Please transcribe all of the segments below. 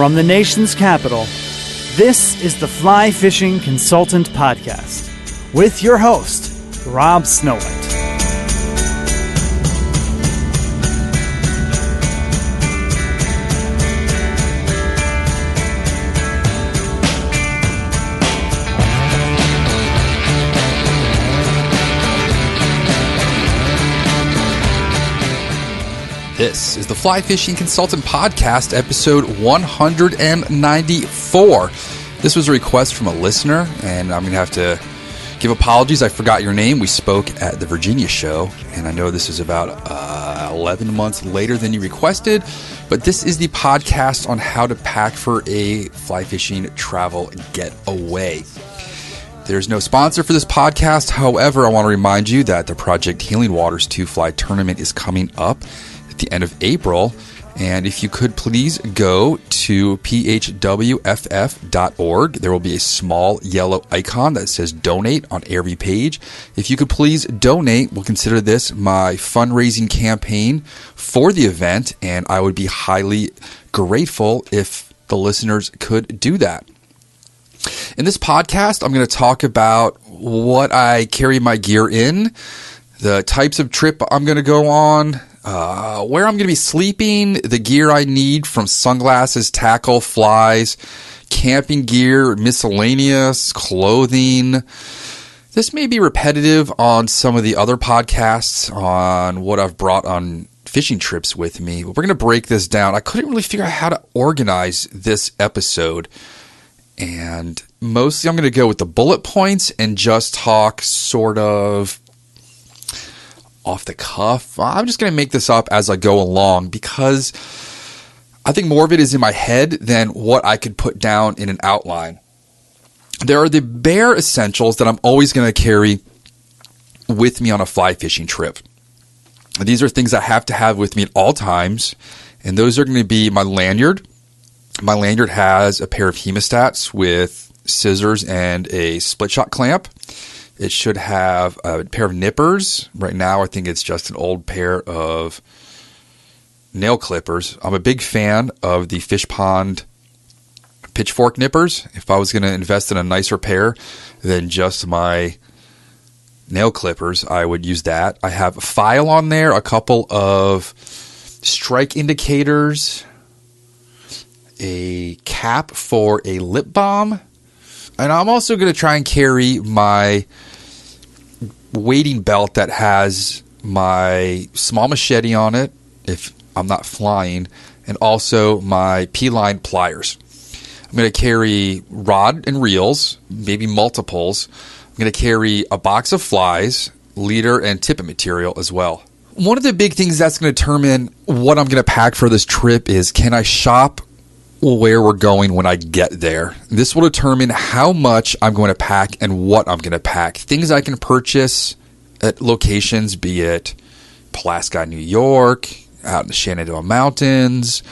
From the nation's capital, this is the Fly Fishing Consultant Podcast with your host, Rob Snowhite. This is the Fly Fishing Consultant Podcast, episode 194. This was a request from a listener, and I'm going to have to give apologies. I forgot your name. We spoke at the Virginia show, and I know this is about 11 months later than you requested, but this is the podcast on how to pack for a fly fishing travel getaway. There's no sponsor for this podcast. However, I want to remind you that the Project Healing Waters 2 Fly Tournament is coming up the end of April, and if you could please go to phwff.org. There will be a small yellow icon that says donate on every page. If you could please donate, we'll consider this my fundraising campaign for the event, and I would be highly grateful if the listeners could do that. In this podcast, I'm going to talk about what I carry my gear in, the types of trip I'm going to go on, where I'm going to be sleeping, the gear I need from sunglasses, tackle, flies, camping gear, miscellaneous, clothing. This may be repetitive on some of the other podcasts on what I've brought on fishing trips with me. We're going to break this down. I couldn't really figure out how to organize this episode, and mostly I'm going to go with the bullet points and just talk sort of off the cuff. I'm just going to make this up as I go along because I think more of it is in my head than what I could put down in an outline. There are the bare essentials that I'm always going to carry with me on a fly fishing trip. These are things I have to have with me at all times, and those are going to be my lanyard. My lanyard has a pair of hemostats with scissors and a split shot clamp. It should have a pair of nippers. Right now, I think it's just an old pair of nail clippers. I'm a big fan of the Fish Pond pitchfork nippers. If I was going to invest in a nicer pair than just my nail clippers, I would use that. I have a file on there, a couple of strike indicators, a cap for a lip balm, and I'm also going to try and carry my wading belt that has my small machete on it if I'm not flying, and also my P-line pliers. I'm going to carry rod and reels, maybe multiples. I'm going to carry a box of flies, leader, and tippet material as well. One of the big things that's going to determine what I'm going to pack for this trip is, can I shop where we're going when I get there? This will determine how much I'm going to pack and what I'm going to pack. Things I can purchase at locations, be it Pulaski, New York, out in the Shenandoah Mountains,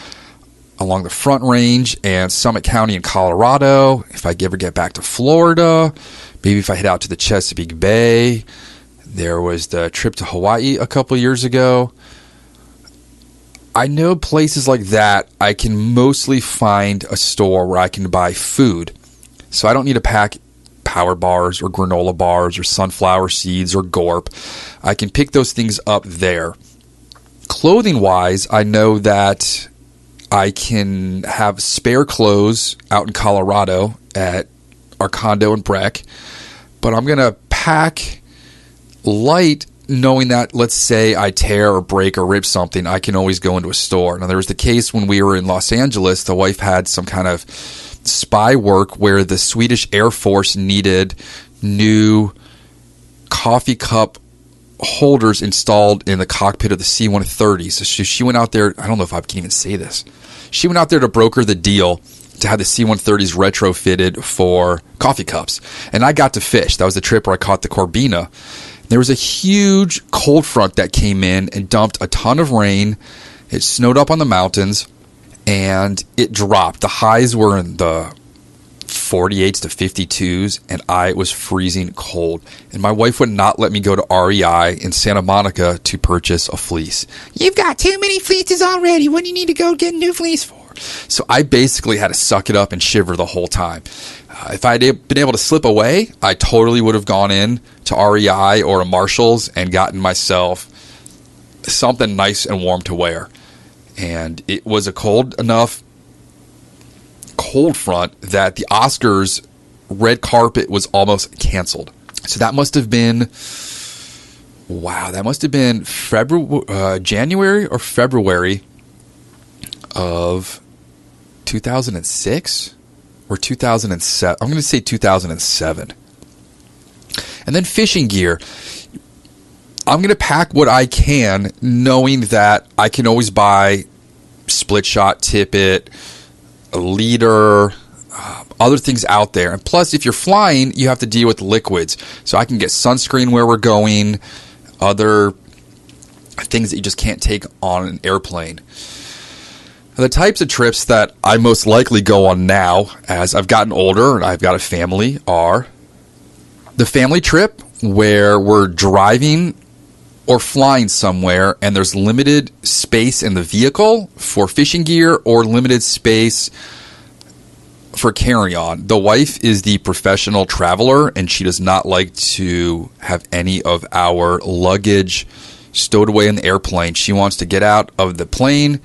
along the Front Range, and Summit County in Colorado. If I ever get back to Florida, maybe if I head out to the Chesapeake Bay. There was the trip to Hawaii a couple years ago. I know places like that, I can mostly find a store where I can buy food. So I don't need to pack power bars or granola bars or sunflower seeds or gorp. I can pick those things up there. Clothing-wise, I know that I can have spare clothes out in Colorado at our condo in Breck, but I'm going to pack light, knowing that, let's say I tear or break or rip something, I can always go into a store. Now, there was the case when we were in Los Angeles. The wife had some kind of spy work where the Swedish Air Force needed new coffee cup holders installed in the cockpit of the C-130. So she went out there. I don't know if I can even say this. She went out there to broker the deal to have the C-130s retrofitted for coffee cups. And I got to fish. That was the trip where I caught the Corbina. There was a huge cold front that came in and dumped a ton of rain. It snowed up on the mountains, and it dropped. The highs were in the 48s to 52s, and I was freezing cold. And my wife would not let me go to REI in Santa Monica to purchase a fleece. You've got too many fleeces already. What do you need to go get a new fleece for? So I basically had to suck it up and shiver the whole time. If I had been able to slip away, I totally would have gone in to REI or a Marshall's and gotten myself something nice and warm to wear. And it was a cold enough cold front that the Oscars red carpet was almost canceled. So that must have been, January or February of 2006 or 2007. I'm going to say 2007. And then fishing gear. I'm going to pack what I can, knowing that I can always buy split shot tippet, a leader, other things out there. And plus, if you're flying, you have to deal with liquids. So I can get sunscreen where we're going, other things that you just can't take on an airplane. The types of trips that I most likely go on now, as I've gotten older and I've got a family, are the family trip where we're driving or flying somewhere and there's limited space in the vehicle for fishing gear or limited space for carry-on. The wife is the professional traveler and she does not like to have any of our luggage stowed away in the airplane. She wants to get out of the plane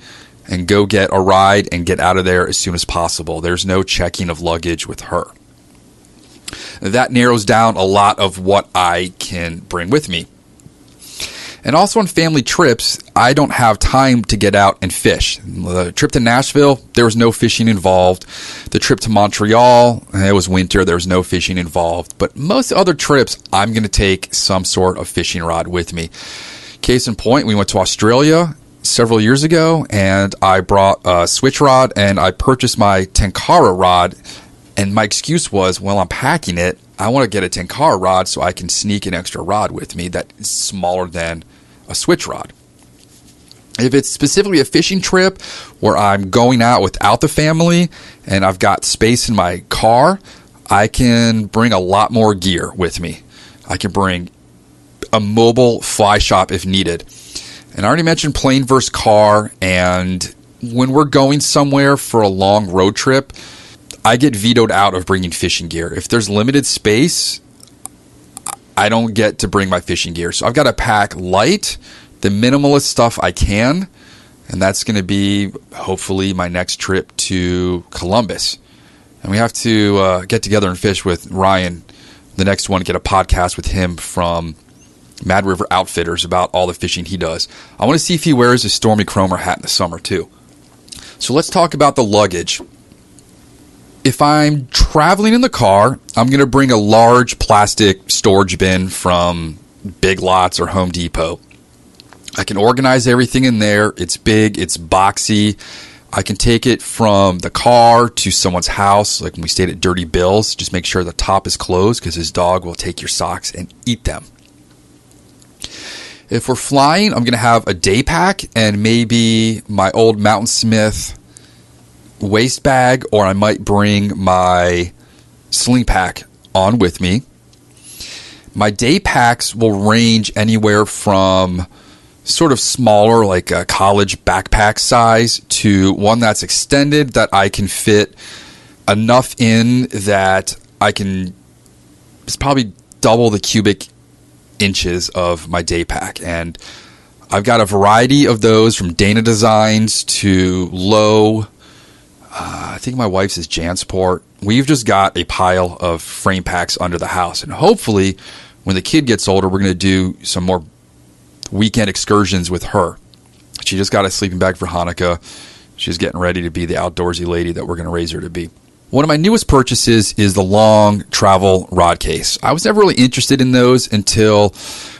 and go get a ride and get out of there as soon as possible. There's no checking of luggage with her. That narrows down a lot of what I can bring with me. And also on family trips, I don't have time to get out and fish. The trip to Nashville, there was no fishing involved. The trip to Montreal, it was winter, there was no fishing involved. But most other trips, I'm going to take some sort of fishing rod with me. Case in point, we went to Australia several years ago, and I brought a switch rod, and I purchased my Tenkara rod. And my excuse was, well, I'm packing it, I want to get a Tenkara rod so I can sneak an extra rod with me that is smaller than a switch rod. If it's specifically a fishing trip where I'm going out without the family and I've got space in my car, I can bring a lot more gear with me. I can bring a mobile fly shop if needed. And I already mentioned plane versus car, and when we're going somewhere for a long road trip, I get vetoed out of bringing fishing gear. If there's limited space, I don't get to bring my fishing gear. So I've got to pack light, the minimalist stuff I can, and that's going to be hopefully my next trip to Columbus. And we have to get together and fish with Ryan, the next one, get a podcast with him from Mad River Outfitters about all the fishing he does. I want to see if he wears a Stormy Cromer hat in the summer too. So let's talk about the luggage. If I'm traveling in the car, I'm going to bring a large plastic storage bin from Big Lots or Home Depot. I can organize everything in there. It's big, it's boxy. I can take it from the car to someone's house, like when we stayed at Dirty Bill's. Just make sure the top is closed because his dog will take your socks and eat them. If we're flying, I'm going to have a day pack and maybe my old Mountain Smith waist bag, or I might bring my sling pack on with me. My day packs will range anywhere from sort of smaller, like a college backpack size, to one that's extended that I can fit enough in that I can, it's probably double the cubic inches of my day pack. And I've got a variety of those from Dana Designs to Lowe. I think my wife's is Jansport. We've just got a pile of frame packs under the house. And hopefully, when the kid gets older, we're going to do some more weekend excursions with her. She just got a sleeping bag for Hanukkah. She's getting ready to be the outdoorsy lady that we're going to raise her to be. One of my newest purchases is the long travel rod case. I was never really interested in those until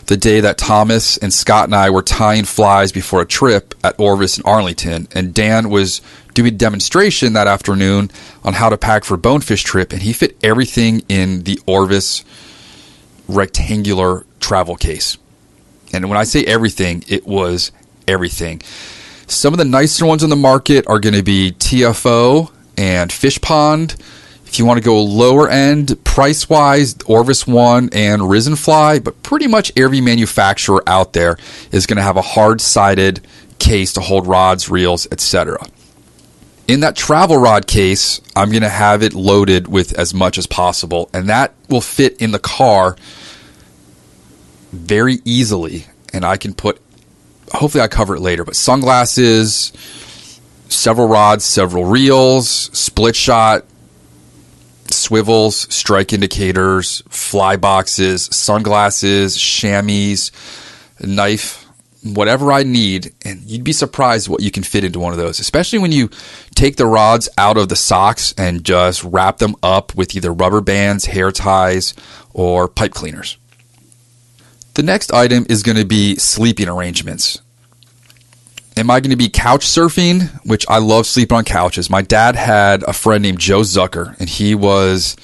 the day that Thomas and Scott and I were tying flies before a trip at Orvis and Arlington. And Dan was doing a demonstration that afternoon on how to pack for a bonefish trip, and he fit everything in the Orvis rectangular travel case. And when I say everything, it was everything. Some of the nicer ones on the market are going to be TFO and Fish Pond. If you want to go lower end price-wise, Orvis One and Risen Fly, but pretty much every manufacturer out there is going to have a hard-sided case to hold rods, reels, etc. In that travel rod case, I'm going to have it loaded with as much as possible, and that will fit in the car very easily. And I can put, hopefully I cover it later, but sunglasses, several rods, several reels, split shot, swivels, strike indicators, fly boxes, sunglasses, chamois, knife, whatever I need. And you'd be surprised what you can fit into one of those, especially when you take the rods out of the socks and just wrap them up with either rubber bands, hair ties, or pipe cleaners. The next item is going to be sleeping arrangements. Am I going to be couch surfing? Which I love sleeping on couches. My dad had a friend named Joe Zucker, and he was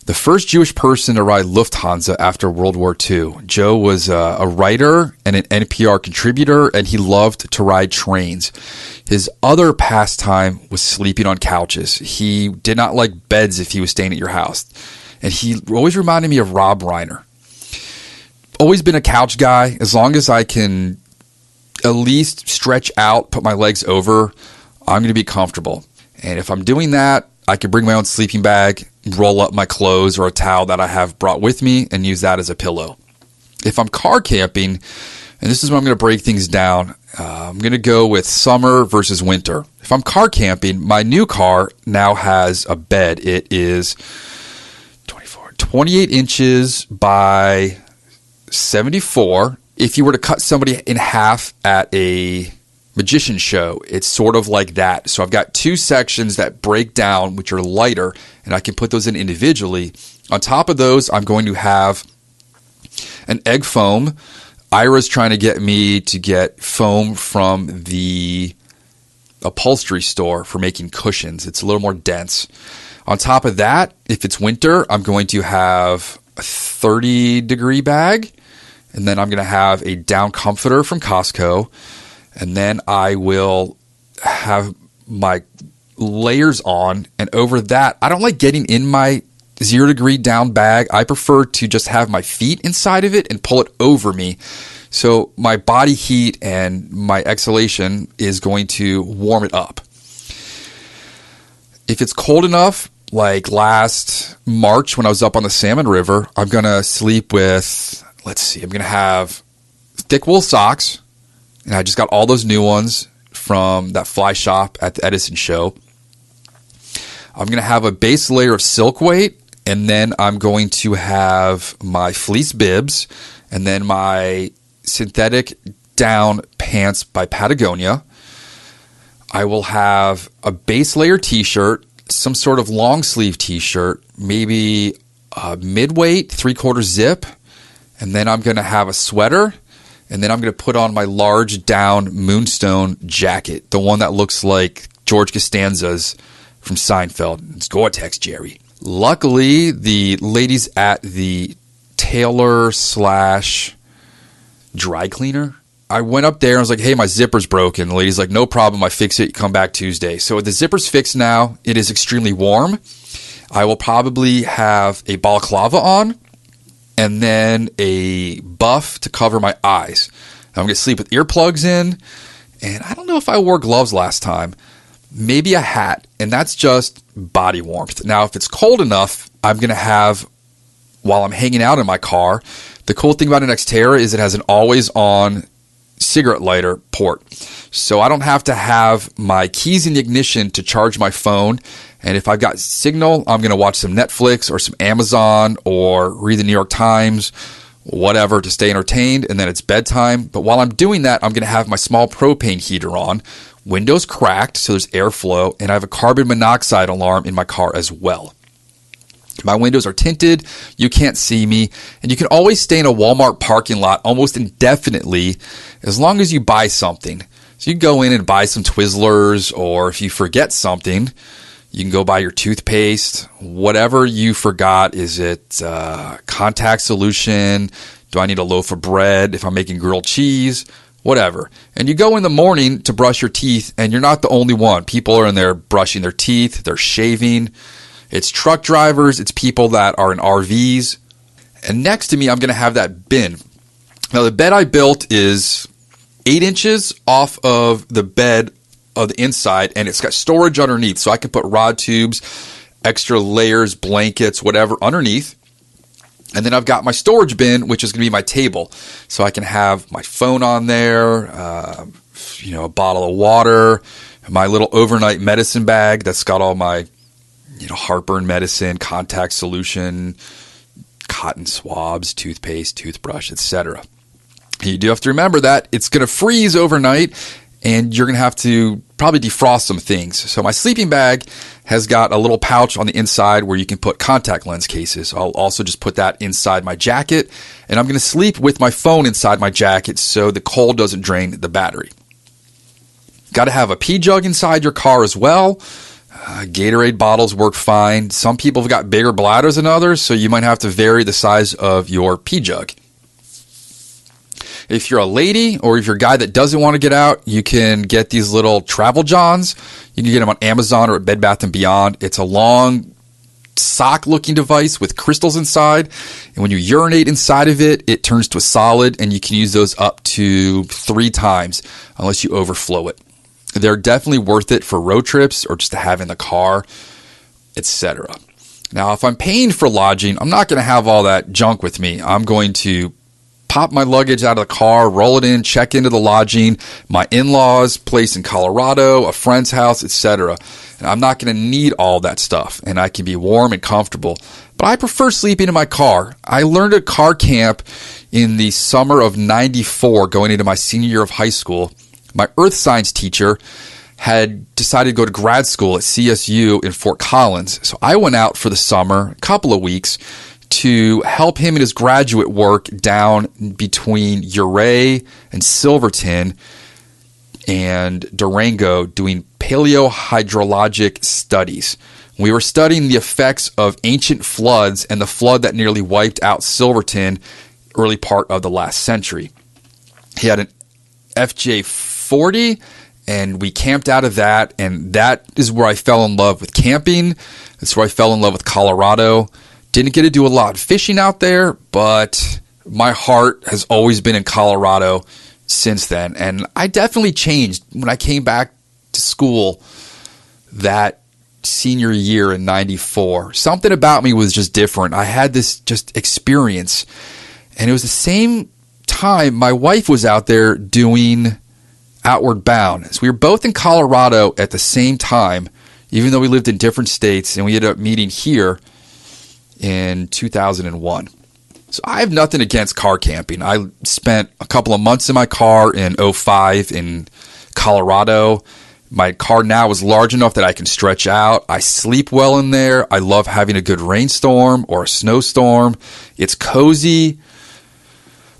the first Jewish person to ride Lufthansa after World War II. Joe was a writer and an NPR contributor, and he loved to ride trains. His other pastime was sleeping on couches. He did not like beds if he was staying at your house. And he always reminded me of Rob Reiner. Always been a couch guy. As long as I can at least stretch out, put my legs over, I'm going to be comfortable. And if I'm doing that, I can bring my own sleeping bag, roll up my clothes or a towel that I have brought with me, and use that as a pillow. If I'm car camping, and this is when I'm going to break things down, I'm going to go with summer versus winter. If I'm car camping, my new car now has a bed. It is 28 inches by 74. If you were to cut somebody in half at a magician show, it's sort of like that. So I've got two sections that break down, which are lighter, and I can put those in individually. On top of those, I'm going to have an egg foam. Ira's trying to get me to get foam from the upholstery store for making cushions. It's a little more dense. On top of that, if it's winter, I'm going to have a 30-degree bag, and then I'm going to have a down comforter from Costco. And then I will have my layers on. And over that, I don't like getting in my 0-degree down bag. I prefer to just have my feet inside of it and pull it over me. So my body heat and my exhalation is going to warm it up. If it's cold enough, like last March when I was up on the Salmon River, I'm going to sleep with, I'm going to have thick wool socks. And I just got all those new ones from that fly shop at the Edison show. I'm going to have a base layer of silk weight, and then I'm going to have my fleece bibs, and then my synthetic down pants by Patagonia. I will have a base layer t-shirt, some sort of long sleeve t-shirt, maybe a mid-weight 3/4 zip, and then I'm going to have a sweater. And then I'm going to put on my large down Moonstone jacket, the one that looks like George Costanza's from Seinfeld. It's Gore-Tex, Jerry. Luckily, the ladies at the tailor / dry cleaner, I went up there and I was like, hey, my zipper's broken. The lady's like, no problem. I fix it. You come back Tuesday. So the zipper's fixed now. It is extremely warm. I will probably have a balaclava on, and then a buff to cover my eyes. I'm going to sleep with earplugs in, and I don't know if I wore gloves last time. Maybe a hat, and that's just body warmth. Now, if it's cold enough, I'm going to have, while I'm hanging out in my car, the cool thing about an Xterra is it has an always-on cigarette lighter port. So I don't have to have my keys in the ignition to charge my phone. And if I've got signal, I'm going to watch some Netflix or some Amazon or read the New York Times, whatever, to stay entertained. And then it's bedtime. But while I'm doing that, I'm going to have my small propane heater on, windows cracked so there's airflow, and I have a carbon monoxide alarm in my car as well. My windows are tinted, you can't see me, and you can always stay in a Walmart parking lot almost indefinitely as long as you buy something. So you can go in and buy some Twizzlers, or if you forget something, you can go buy your toothpaste, whatever you forgot. Is it contact solution? Do I need a loaf of bread if I'm making grilled cheese? Whatever. And you go in the morning to brush your teeth, and you're not the only one. People are in there brushing their teeth, they're shaving. It's truck drivers, it's people that are in RVs. And next to me, I'm going to have that bin. Now, the bed I built is 8 inches off of the bed of the inside, and it's got storage underneath. So I can put rod tubes, extra layers, blankets, whatever underneath. And then I've got my storage bin, which is going to be my table. So I can have my phone on there, a bottle of water, my little overnight medicine bag that's got all my, heartburn medicine, contact solution, cotton swabs, toothpaste, toothbrush, etc. You do have to remember that it's going to freeze overnight, and you're going to have to probably defrost some things. So my sleeping bag has got a little pouch on the inside where you can put contact lens cases. I'll also just put that inside my jacket, and I'm going to sleep with my phone inside my jacket so the cold doesn't drain the battery. Got to have a pee jug inside your car as well. Gatorade bottles work fine. Some people have got bigger bladders than others, so you might have to vary the size of your pee jug. If you're a lady or if you're a guy that doesn't want to get out, you can get these little travel johns. You can get them on Amazon or at Bed Bath & Beyond. It's a long sock-looking device with crystals inside. And when you urinate inside of it, it turns to a solid, and you can use those up to 3 times unless you overflow it. They're definitely worth it for road trips or just to have in the car, etc. Now, if I'm paying for lodging, I'm not going to have all that junk with me. I'm going to pop my luggage out of the car, roll it in, check into the lodging, my in-laws' place in Colorado, a friend's house, etc. And I'm not going to need all that stuff, and I can be warm and comfortable. But I prefer sleeping in my car. I learned at car camp in the summer of '94, going into my senior year of high school. My earth science teacher had decided to go to grad school at CSU in Fort Collins. So I went out for the summer, a couple of weeks, to help him in his graduate work down between Ouray and Silverton and Durango doing paleohydrologic studies. We were studying the effects of ancient floods and the flood that nearly wiped out Silverton early part of the last century. He had an FJ40, and we camped out of that, and that is where I fell in love with camping. That's where I fell in love with Colorado. Didn't get to do a lot of fishing out there, but my heart has always been in Colorado since then. And I definitely changed when I came back to school that senior year in '94. Something about me was just different. I had this just experience, and it was the same time my wife was out there doing Outward Bound. So we were both in Colorado at the same time, even though we lived in different states, and we ended up meeting here in 2001. So I have nothing against car camping. I spent a couple of months in my car in '05 in Colorado. My car now is large enough that I can stretch out. I sleep well in there. I love having a good rainstorm or a snowstorm. It's cozy.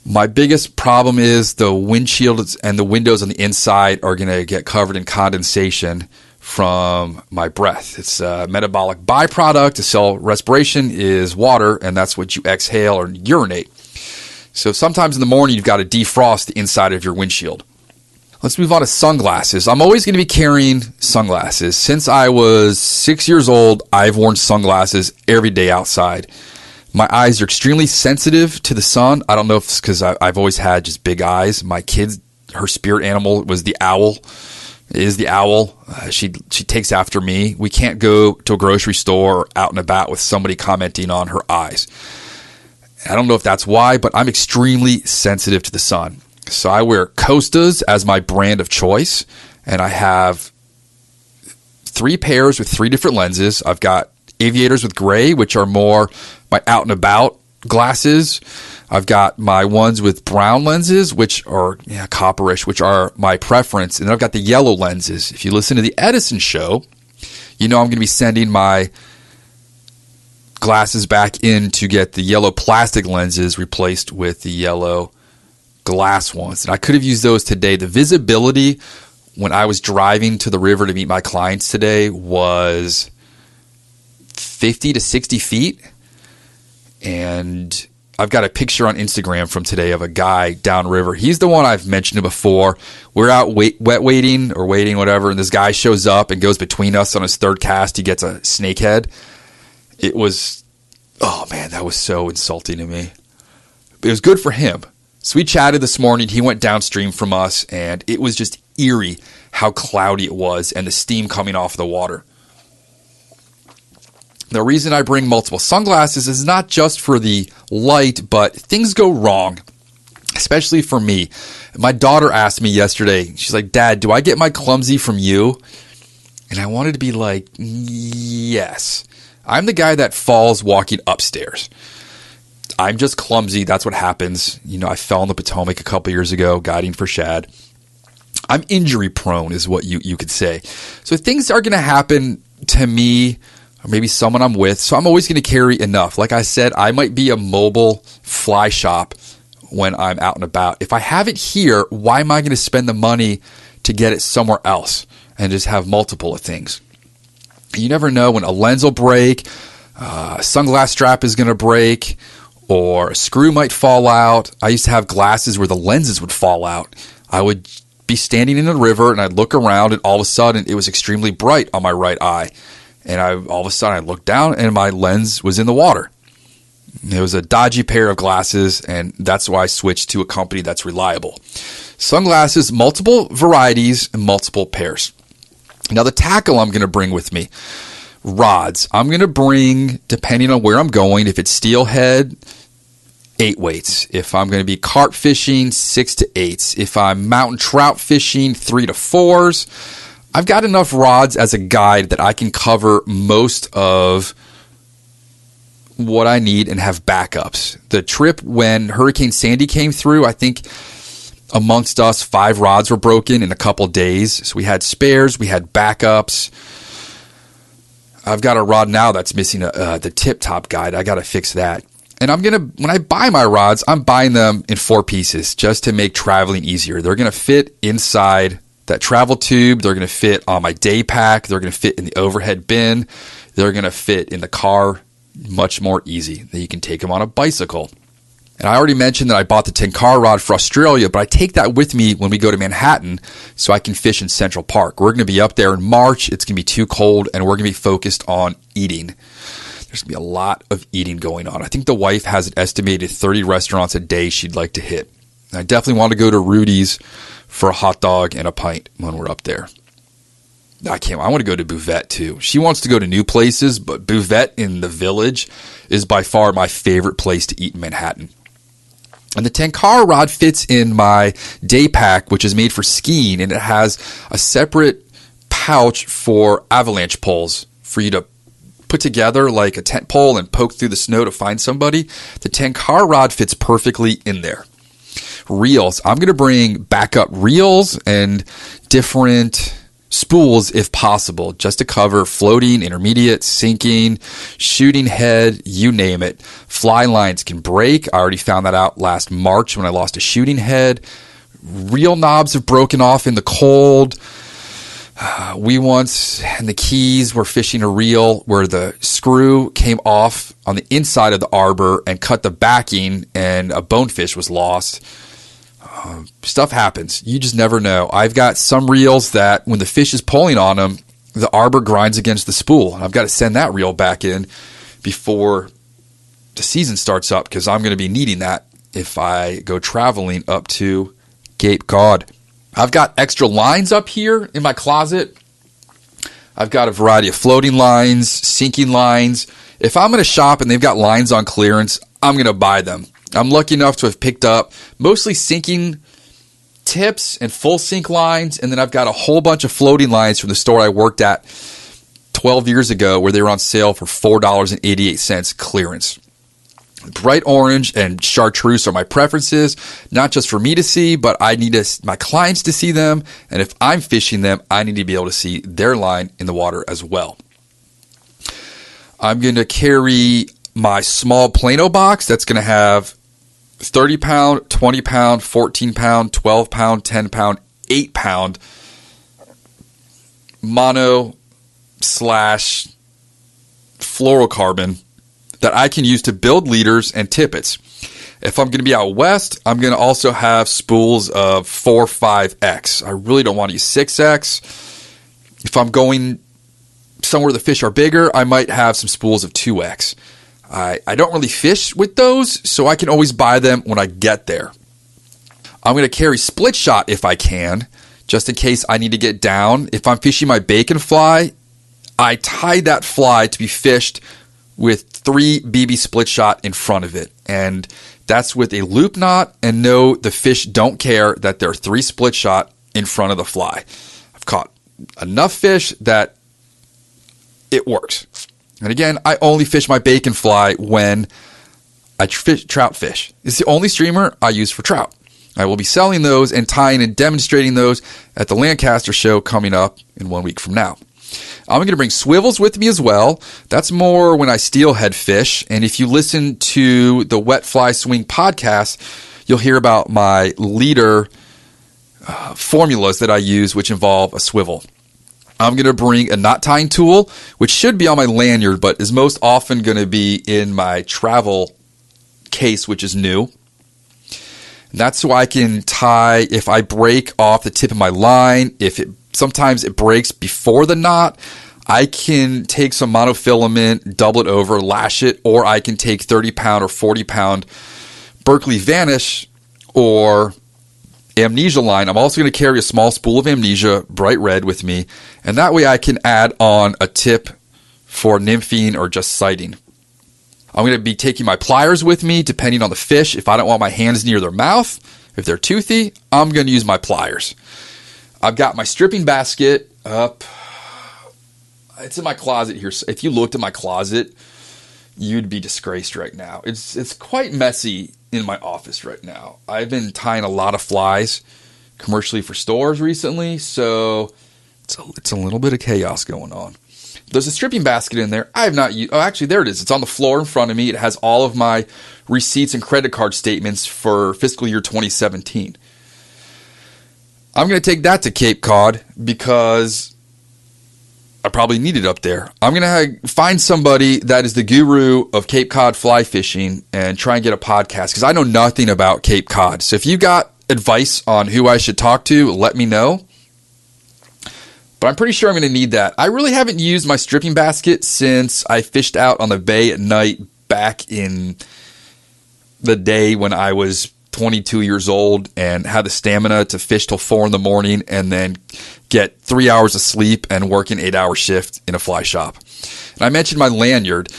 My biggest problem is the windshield and the windows on the inside are going to get covered in condensation from my breath. It's a metabolic byproduct. To cell respiration is water, and that's what you exhale or urinate. So sometimes in the morning, you've got to defrost the inside of your windshield. Let's move on to sunglasses. I'm always going to be carrying sunglasses. Since I was 6 years old, I've worn sunglasses every day outside. My eyes are extremely sensitive to the sun. I don't know if it's because I've always had just big eyes. My kid, her spirit animal was the owl. Is the owl. She takes after me. We can't go to a grocery store or out and about with somebody commenting on her eyes. I don't know if that's why, but I'm extremely sensitive to the sun. So I wear Costas as my brand of choice, and I have 3 pairs with 3 different lenses. I've got aviators with gray, which are more my out and about glasses. I've got my ones with brown lenses, which are copperish, which are my preference. And then I've got the yellow lenses. If you listen to the Edison show, you know I'm going to be sending my glasses back in to get the yellow plastic lenses replaced with the yellow glass ones. And I could have used those today. The visibility when I was driving to the river to meet my clients today was 50 to 60 feet. And I've got a picture on Instagram from today of a guy downriver. He's the one I've mentioned before. We're out waiting, whatever, and this guy shows up and goes between us on his third cast. He gets a snakehead. It was, oh man, that was so insulting to me. But it was good for him. So we chatted this morning. He went downstream from us, and it was just eerie how cloudy it was and the steam coming off the water. The reason I bring multiple sunglasses is not just for the light, but things go wrong, especially for me. My daughter asked me yesterday, she's like, "Dad, do I get my clumsy from you?" And I wanted to be like, yes. I'm the guy that falls walking upstairs. I'm just clumsy. That's what happens. I fell in the Potomac a couple years ago, guiding for shad. I'm injury prone is what you could say. So things are going to happen to me or maybe someone I'm with. So I'm always going to carry enough. Like I said, I might be a mobile fly shop when I'm out and about. If I have it here, why am I going to spend the money to get it somewhere else and just have multiple of things? You never know when a lens will break, a sunglass strap is going to break, or a screw might fall out. I used to have glasses where the lenses would fall out. I would be standing in a river and I'd look around and all of a sudden it was extremely bright on my right eye. And all of a sudden I looked down and my lens was in the water. It was a dodgy pair of glasses, and that's why I switched to a company that's reliable. Sunglasses, multiple varieties and multiple pairs. Now the tackle I'm going to bring with me, rods. I'm going to bring, depending on where I'm going, if it's steelhead, 8 weights. If I'm going to be carp fishing, 6 to 8s. If I'm mountain trout fishing, 3 to 4s. I've got enough rods as a guide that I can cover most of what I need and have backups. The trip when Hurricane Sandy came through, I think amongst us, 5 rods were broken in a couple days. So we had spares, we had backups. I've got a rod now that's missing the tip top guide. I got to fix that. And when I buy my rods, I'm buying them in 4 pieces just to make traveling easier. They're going to fit inside that travel tube. They're going to fit on my day pack. They're going to fit in the overhead bin. They're going to fit in the car. Much more easy. Then you can take them on a bicycle. And I already mentioned that I bought the Tenkara rod for Australia, but I take that with me when we go to Manhattan so I can fish in Central Park. We're going to be up there in March. It's going to be too cold, and we're going to be focused on eating. There's going to be a lot of eating going on. I think the wife has an estimated 30 restaurants a day she'd like to hit. And I definitely want to go to Rudy's for a hot dog and a pint when we're up there. I want to go to Buvette too. She wants to go to new places, but Buvette in the Village is by far my favorite place to eat in Manhattan. And the Tenkara rod fits in my day pack, which is made for skiing, and it has a separate pouch for avalanche poles for you to put together like a tent pole and poke through the snow to find somebody. The Tenkara rod fits perfectly in there. Reels. I'm going to bring backup reels and different spools if possible, just to cover floating, intermediate, sinking, shooting head, you name it. Fly lines can break. I already found that out last March when I lost a shooting head. Reel knobs have broken off in the cold. We once, in the Keys, were fishing a reel where the screw came off on the inside of the arbor and cut the backing, and a bonefish was lost. Stuff happens. You just never know. I've got some reels that when the fish is pulling on them, the arbor grinds against the spool. And I've got to send that reel back in before the season starts up, because I'm going to be needing that if I go traveling up to Cape Cod. I've got extra lines up here in my closet. I've got a variety of floating lines, sinking lines. If I'm going to shop and they've got lines on clearance, I'm going to buy them. I'm lucky enough to have picked up mostly sinking tips and full sink lines, and then I've got a whole bunch of floating lines from the store I worked at 12 years ago where they were on sale for $4.88 clearance. Bright orange and chartreuse are my preferences, not just for me to see, but I need my clients to see them, and if I'm fishing them, I need to be able to see their line in the water as well. I'm going to carry my small Plano box that's going to have 30 pound, 20 pound, 14 pound, 12 pound, 10 pound, 8 pound mono / fluorocarbon that I can use to build leaders and tippets. If I'm going to be out west, I'm going to also have spools of 4, 5X. I really don't want to use 6X. If I'm going somewhere the fish are bigger, I might have some spools of 2X. I don't really fish with those, so I can always buy them when I get there. I'm going to carry split shot if I can just in case I need to get down. If I'm fishing my bacon fly, I tie that fly to be fished with 3 BB split shot in front of it. And that's with a loop knot, and no, the fish don't care that there are 3 split shot in front of the fly. I've caught enough fish that it works. And again, I only fish my bacon fly when I trout fish. It's the only streamer I use for trout. I will be selling those and tying and demonstrating those at the Lancaster show coming up in 1 week from now. I'm going to bring swivels with me as well. That's more when I steelhead fish. And if you listen to the Wet Fly Swing podcast, you'll hear about my leader formulas that I use, which involve a swivel. I'm going to bring a knot tying tool, which should be on my lanyard, but is most often going to be in my travel case, which is new. And that's so I can tie if I break off the tip of my line, sometimes it breaks before the knot, I can take some monofilament, double it over, lash it, or I can take 30-pound or 40-pound Berkeley Vanish or Amnesia line. I'm also going to carry a small spool of Amnesia, bright red, with me, and that way I can add on a tip for nymphing or just sighting. I'm going to be taking my pliers with me, depending on the fish. If I don't want my hands near their mouth, if they're toothy, I'm going to use my pliers. I've got my stripping basket up. It's in my closet here. So if you looked at my closet, you'd be disgraced right now. It's quite messy in my office right now. I've been tying a lot of flies commercially for stores recently, so it's a little bit of chaos going on. There's a stripping basket in there. I have not used. Oh, actually, there it is. It's on the floor in front of me. It has all of my receipts and credit card statements for fiscal year 2017. I'm going to take that to Cape Cod because I probably need it up there. I'm going to find somebody that is the guru of Cape Cod fly fishing and try and get a podcast because I know nothing about Cape Cod. So if you got advice on who I should talk to, let me know. But I'm pretty sure I'm going to need that. I really haven't used my stripping basket since I fished out on the bay at night back in the day when I was 22 years old and had the stamina to fish till 4 a.m. and then get 3 hours of sleep and work an 8-hour shift in a fly shop. And I mentioned my lanyard.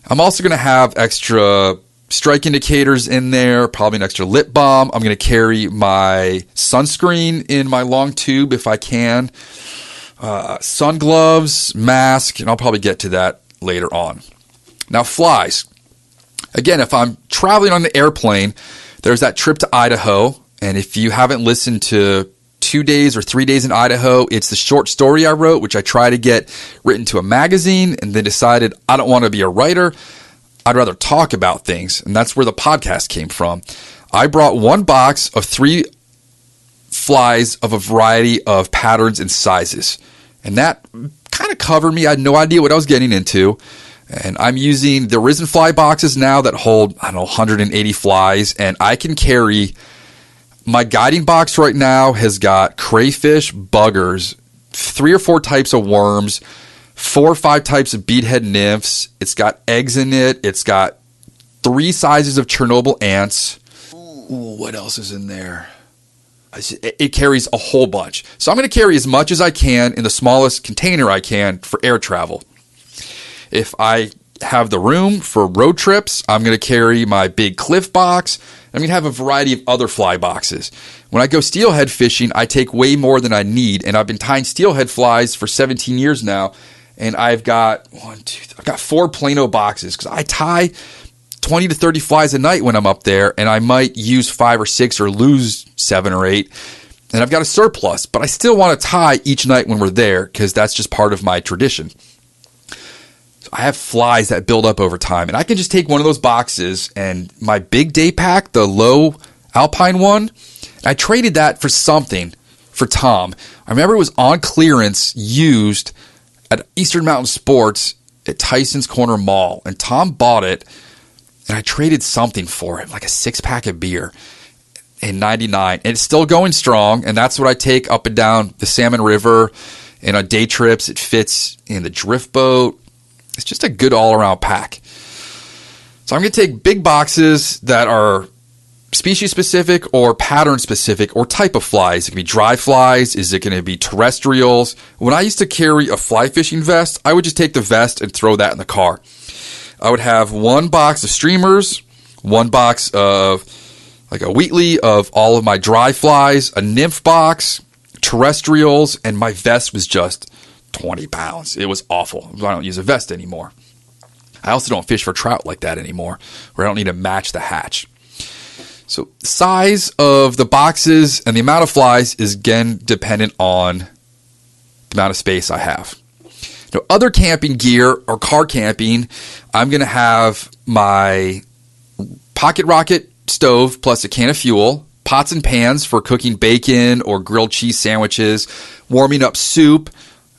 I'm also going to have extra strike indicators in there, probably an extra lip balm. I'm going to carry my sunscreen in my long tube if I can, sun gloves, mask, and I'll probably get to that later on. Now, flies. Again, if I'm traveling on the airplane, there's that trip to Idaho, and if you haven't listened to 2 days or 3 days in Idaho, it's the short story I wrote, which I tried to get written to a magazine, and then decided I don't want to be a writer. I'd rather talk about things, and that's where the podcast came from. I brought 1 box of 3 flies of a variety of patterns and sizes, and that kind of covered me. I had no idea what I was getting into. And I'm using the Risen Fly boxes now that hold, 180 flies. And I can carry, my guiding box right now has got crayfish, buggers, 3 or 4 types of worms, 4 or 5 types of beadhead nymphs. It's got eggs in it. It's got 3 sizes of Chernobyl ants. Ooh, what else is in there? It carries a whole bunch. So I'm going to carry as much as I can in the smallest container I can for air travel. If I have the room for road trips, I'm going to carry my big Cliff box. I'm going to have a variety of other fly boxes. When I go steelhead fishing, I take way more than I need, and I've been tying steelhead flies for 17 years now, and I've got 4 Plano boxes because I tie 20 to 30 flies a night when I'm up there, and I might use 5 or 6 or lose 7 or 8, and I've got a surplus, but I still want to tie each night when we're there because that's just part of my tradition. I have flies that build up over time, and I can just take one of those boxes and my big day pack, the low Alpine one, I traded that for something for Tom. I remember it was on clearance used at Eastern Mountain Sports at Tyson's Corner Mall, and Tom bought it, and I traded something for it, like a 6-pack of beer in 99, and it's still going strong, and that's what I take up and down the Salmon River, and on day trips, it fits in the drift boat. It's just a good all-around pack. So I'm going to take big boxes that are species specific or pattern specific or type of flies. It can be dry flies. Is it going to be terrestrials? When I used to carry a fly fishing vest, I would just take the vest and throw that in the car. I would have one box of streamers, one box of like a Wheatley of all of my dry flies, a nymph box, terrestrials, and my vest was just 20 pounds. It was awful. I don't use a vest anymore. I also don't fish for trout like that anymore, where I don't need to match the hatch. So size of the boxes and the amount of flies is again dependent on the amount of space I have. Now, other camping gear or car camping, I'm going to have my pocket rocket stove plus a can of fuel, pots and pans for cooking bacon or grilled cheese sandwiches, warming up soup.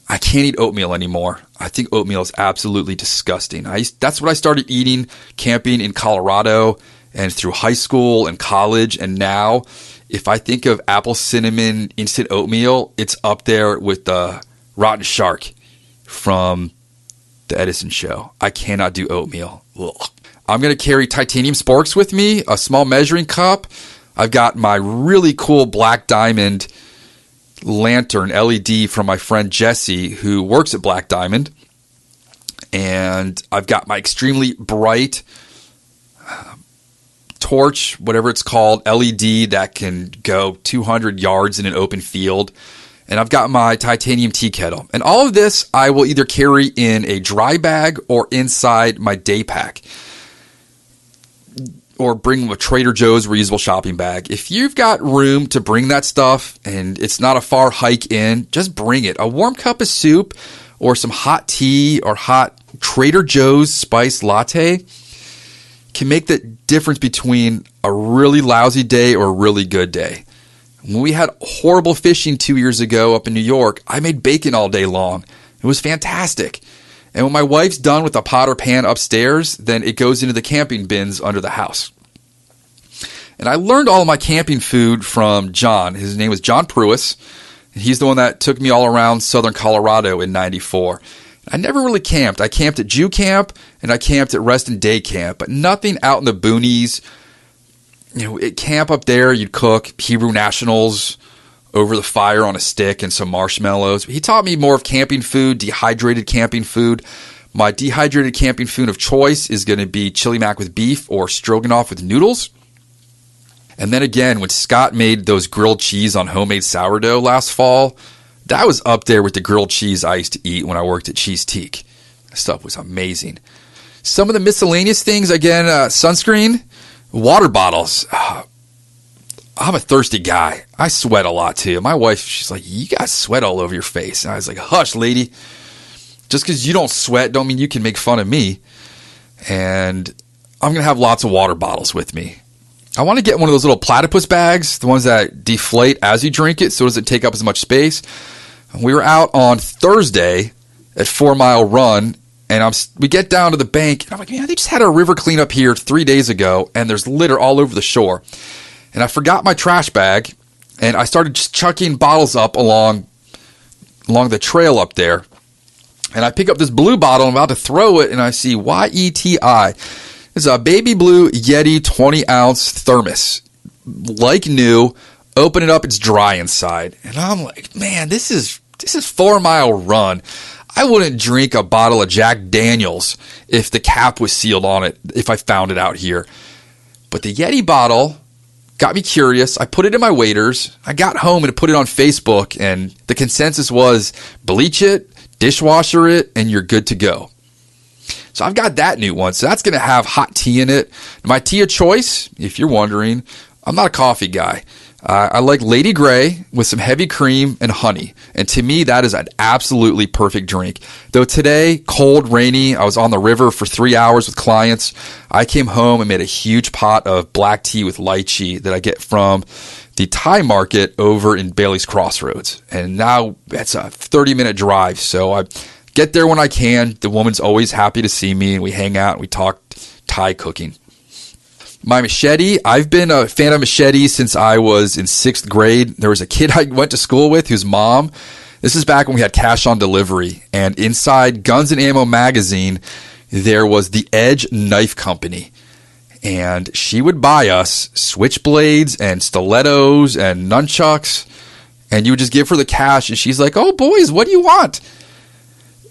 I can't eat oatmeal anymore. I think oatmeal is absolutely disgusting. That's what I started eating camping in Colorado and through high school and college. And now, if I think of apple cinnamon instant oatmeal, it's up there with the rotten shark from the Edison Show. I cannot do oatmeal. Ugh. I'm going to carry titanium sporks with me, a small measuring cup. I've got my really cool Black Diamond lantern LED from my friend Jesse, who works at Black Diamond. And I've got my extremely bright torch, whatever it's called, LED that can go 200 yards in an open field. And I've got my titanium tea kettle. And all of this I will either carry in a dry bag or inside my day pack, or bring a Trader Joe's reusable shopping bag. If you've got room to bring that stuff and it's not a far hike in, just bring it. A warm cup of soup or some hot tea or hot Trader Joe's spiced latte can make the difference between a really lousy day or a really good day. When we had horrible fishing 2 years ago up in New York, I made bacon all day long. It was fantastic. And when my wife's done with the pot or pan upstairs, then it goes into the camping bins under the house. And I learned all of my camping food from John. His name was John Pruis. He's the one that took me all around southern Colorado in '94. I never really camped. I camped at Jew camp and I camped at rest and day camp, but nothing out in the boonies. You know, at camp up there, you'd cook Hebrew Nationals over the fire on a stick and some marshmallows. He taught me more of camping food, dehydrated camping food. My dehydrated camping food of choice is going to be chili mac with beef or stroganoff with noodles. And then again, when Scott made those grilled cheese on homemade sourdough last fall, that was up there with the grilled cheese I used to eat when I worked at Cheese Teak. That stuff was amazing. Some of the miscellaneous things, again, sunscreen, water bottles. I'm a thirsty guy. I sweat a lot too. My wife, she's like, you got sweat all over your face. And I was like, hush, lady. Just because you don't sweat don't mean you can make fun of me. And I'm going to have lots of water bottles with me. I want to get one of those little platypus bags, the ones that deflate as you drink it so it doesn't take up as much space. We were out on Thursday at 4 Mile Run, and we get down to the bank, and I'm like, man, they just had a river cleanup here 3 days ago, and there's litter all over the shore. And I forgot my trash bag, and I started just chucking bottles up along the trail up there. And I pick up this blue bottle, I'm about to throw it, and I see YETI. It's a baby blue Yeti 20-ounce thermos. Like new, open it up, it's dry inside. And I'm like, man, this is 4 Mile Run. I wouldn't drink a bottle of Jack Daniels if the cap was sealed on it, if I found it out here. But the Yeti bottle got me curious. I put it in my waders. I got home and put it on Facebook, and the consensus was bleach it, dishwasher it, and you're good to go. So I've got that new one. So that's going to have hot tea in it. My tea of choice, if you're wondering, I'm not a coffee guy. I like Lady Grey with some heavy cream and honey. And to me, that is an absolutely perfect drink. Though today, cold, rainy, I was on the river for 3 hours with clients. I came home and made a huge pot of black tea with lychee that I get from the Thai market over in Bailey's Crossroads. And now that's a 30-minute drive. So I get there when I can. The woman's always happy to see me, and we hang out and we talk Thai cooking. My machete, I've been a fan of machetes since I was in 6th grade. There was a kid I went to school with whose mom, this is back when we had cash on delivery, and inside Guns and Ammo magazine, there was the Edge Knife Company. And she would buy us switchblades and stilettos and nunchucks. And you would just give her the cash. And she's like, oh, boys, what do you want?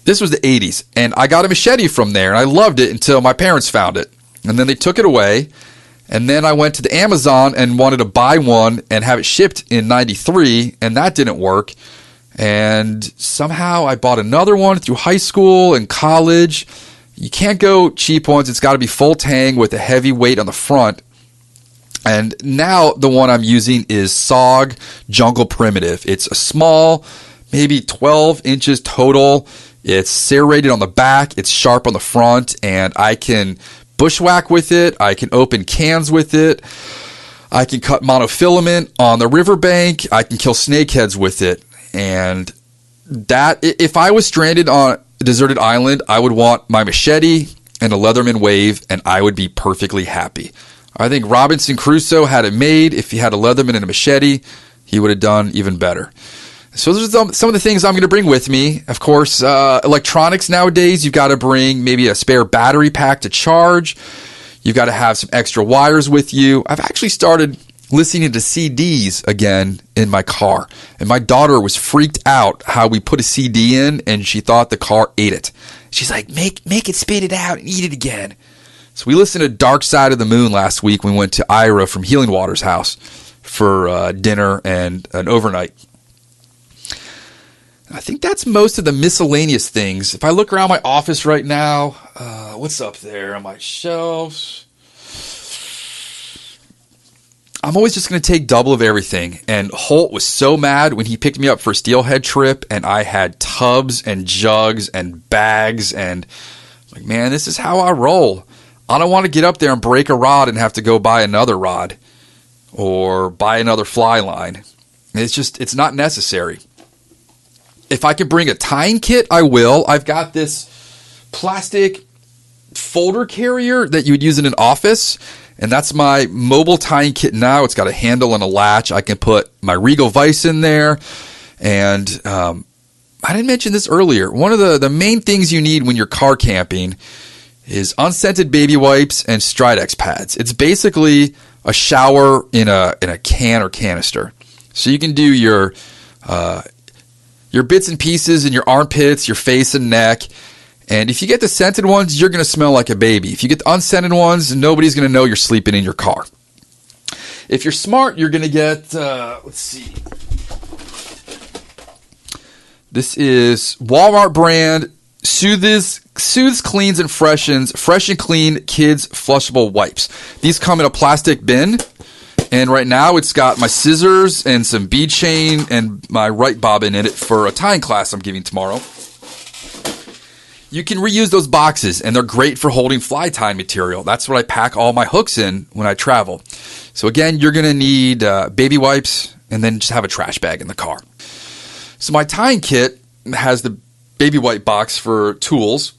This was the 80s. And I got a machete from there. And I loved it until my parents found it. And then they took it away. And then I went to the Amazon and wanted to buy one and have it shipped in 93. And that didn't work. And somehow I bought another one through high school and college. You can't go cheap ones. It's got to be full tang with a heavy weight on the front. And now the one I'm using is SOG Jungle Primitive. It's a small, maybe 12 inches total. It's serrated on the back. It's sharp on the front. And I can bushwhack with it. I can open cans with it. I can cut monofilament on the riverbank. I can kill snakeheads with it. And that, if I was stranded on a deserted island, I would want my machete and a Leatherman wave, and I would be perfectly happy. I think Robinson Crusoe had it made. If he had a Leatherman and a machete, he would have done even better. So those are some of the things I'm going to bring with me. Of course, electronics nowadays, you've got to bring maybe a spare battery pack to charge. You've got to have some extra wires with you. I've actually started listening to CDs again in my car. And my daughter was freaked out how we put a CD in and she thought the car ate it. She's like, make it spit it out and eat it again. So we listened to Dark Side of the Moon last week. We went to Ira from Healing Water's house for dinner and an overnight. I think that's most of the miscellaneous things. If I look around my office right now, what's up there on my shelves? I'm always just going to take double of everything. And Holt was so mad when he picked me up for a steelhead trip and I had tubs and jugs and bags and like, man, this is how I roll. I don't want to get up there and break a rod and have to go buy another rod or buy another fly line. It's not necessary. If I can bring a tying kit, I will. I've got this plastic folder carrier that you would use in an office. And that's my mobile tying kit now. It's got a handle and a latch. I can put my Regal Vice in there. And I didn't mention this earlier. One of the main things you need when you're car camping is unscented baby wipes and Stridex pads. It's basically a shower in a can or canister. So you can do your bits and pieces in your armpits, your face and neck. And if you get the scented ones, you're going to smell like a baby. If you get the unscented ones, nobody's going to know you're sleeping in your car. If you're smart, you're going to get, let's see. This is Walmart brand Soothes, Cleans, and Freshens, Fresh and Clean Kids Flushable Wipes. These come in a plastic bin. And right now it's got my scissors and some bead chain and my right bobbin in it for a tying class I'm giving tomorrow. You can reuse those boxes, and they're great for holding fly tying material. That's what I pack all my hooks in when I travel. So again, you're going to need baby wipes and then just have a trash bag in the car. So my tying kit has the baby wipe box for tools.